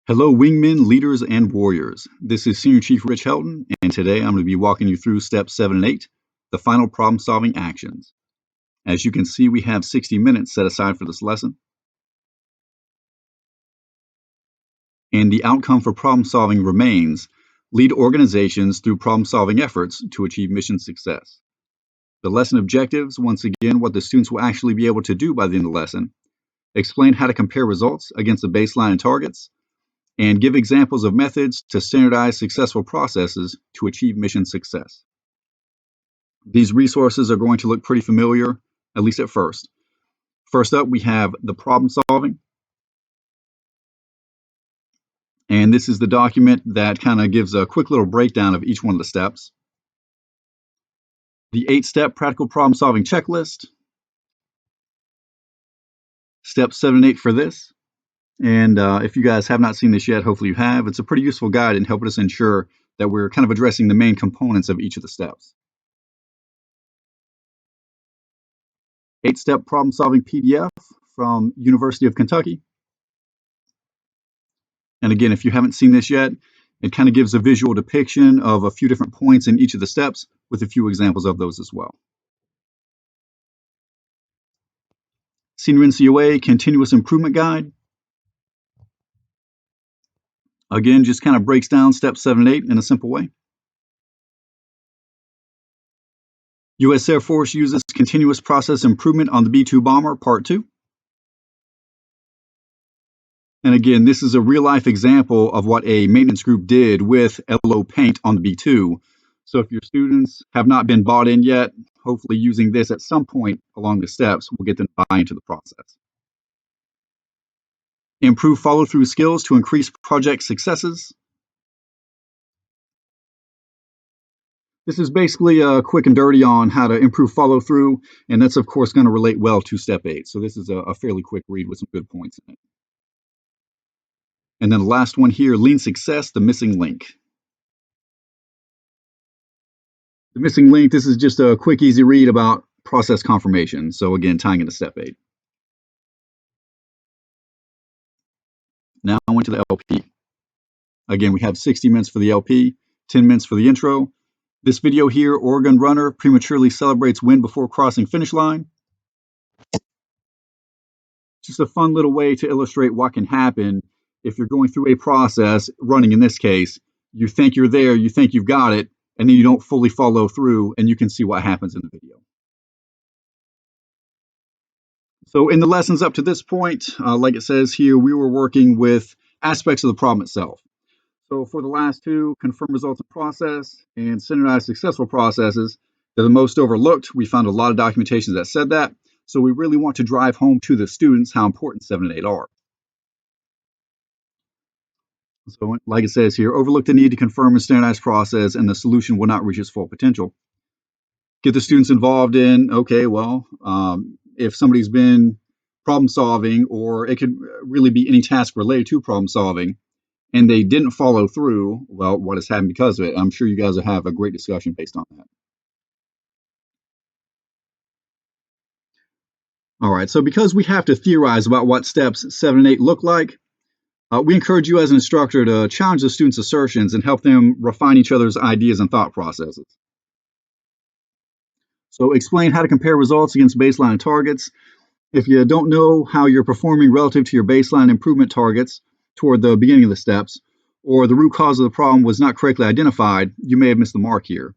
Hello, wingmen, leaders, and warriors. This is Senior Chief Rich Helton, and today I'm going to be walking you through steps 7 and 8, the final problem-solving actions. As you can see, we have 60 minutes set aside for this lesson. And the outcome for problem-solving remains: lead organizations through problem-solving efforts to achieve mission success. The lesson objectives, once again, what the students will actually be able to do by the end of the lesson. Explain how to compare results against the baseline and targets, and give examples of methods to standardize successful processes to achieve mission success. These resources are going to look pretty familiar, at least at first. First up, we have the problem solving. And this is the document that kind of gives a quick little breakdown of each one of the steps. The 8-step practical problem solving checklist. Steps 7 and 8 for this. And if you guys have not seen this yet, hopefully you have. It's a pretty useful guide in helping us ensure that we're kind of addressing the main components of each of the steps. 8-step problem solving PDF from University of Kentucky. And again, if you haven't seen this yet, it kind of gives a visual depiction of a few different points in each of the steps with a few examples of those as well. Senior NCOA Continuous Improvement Guide. Again, just kind of breaks down steps 7 and 8 in a simple way. U.S. Air Force uses continuous process improvement on the B-2 bomber, Part 2. And again, this is a real-life example of what a maintenance group did with LO paint on the B-2. So if your students have not been bought in yet, hopefully using this at some point along the steps will get them to buy into the process. Improve follow-through skills to increase project successes. This is basically a quick and dirty on how to improve follow-through, and that's of course going to relate well to step 8. So this is a fairly quick read with some good points in it. And then the last one here, Lean Success, the missing link. The missing link, this is just a quick, easy read about process confirmation. So again, tying into step 8. Now I went to the LP. Again, we have 60 minutes for the LP, 10 minutes for the intro. This video here, Oregon runner prematurely celebrates win before crossing finish line. Just a fun little way to illustrate what can happen if you're going through a process, running in this case. You think you're there, you think you've got it, and then you don't fully follow through, and you can see what happens in the video. So in the lessons up to this point, like it says here, we were working with aspects of the problem itself. So for the last two, confirm results in process and standardize successful processes, they're the most overlooked. We found a lot of documentation that said that. So we really want to drive home to the students how important 7 and 8 are. So like it says here, overlook the need to confirm and standardize process and the solution will not reach its full potential. Get the students involved in, okay, well, if somebody's been problem solving, or it could really be any task related to problem solving, and they didn't follow through, well, what has happened because of it? I'm sure you guys will have a great discussion based on that. All right, so because we have to theorize about what steps 7 and 8 look like, we encourage you as an instructor to challenge the students' assertions and help them refine each other's ideas and thought processes. So explain how to compare results against baseline and targets. If you don't know how you're performing relative to your baseline improvement targets toward the beginning of the steps, or the root cause of the problem was not correctly identified, you may have missed the mark here.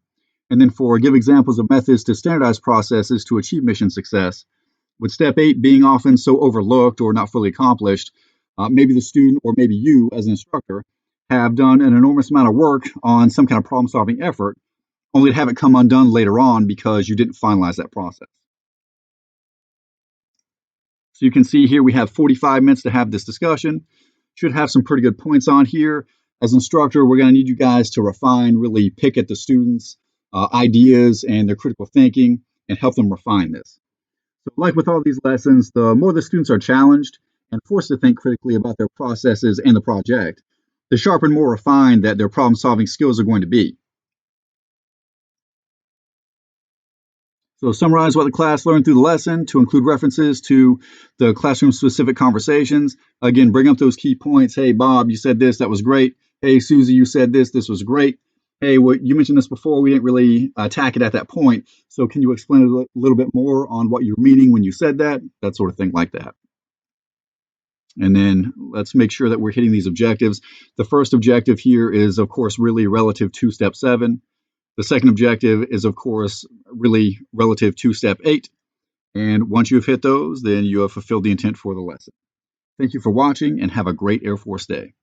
And then give examples of methods to standardize processes to achieve mission success. With step 8 being often so overlooked or not fully accomplished, maybe the student or maybe you as an instructor have done an enormous amount of work on some kind of problem-solving effort, only to have it come undone later on because you didn't finalize that process. So you can see here we have 45 minutes to have this discussion. Should have some pretty good points on here. As an instructor, we're going to need you guys to refine, really pick at the students' ideas and their critical thinking and help them refine this. So like with all these lessons, the more the students are challenged and forced to think critically about their processes and the project, the sharper and more refined that their problem-solving skills are going to be. So summarize what the class learned through the lesson to include references to the classroom-specific conversations. Again, bring up those key points. Hey, Bob, you said this. That was great. Hey, Susie, you said this. This was great. Hey, you mentioned this before. We didn't really attack it at that point. So can you explain a little bit more on what you're meaning when you said that? That sort of thing like that. And then let's make sure that we're hitting these objectives. The first objective here is, of course, really relative to step 7. The second objective is, of course, really relative to step 8. And once you've hit those, then you have fulfilled the intent for the lesson. Thank you for watching and have a great Air Force Day.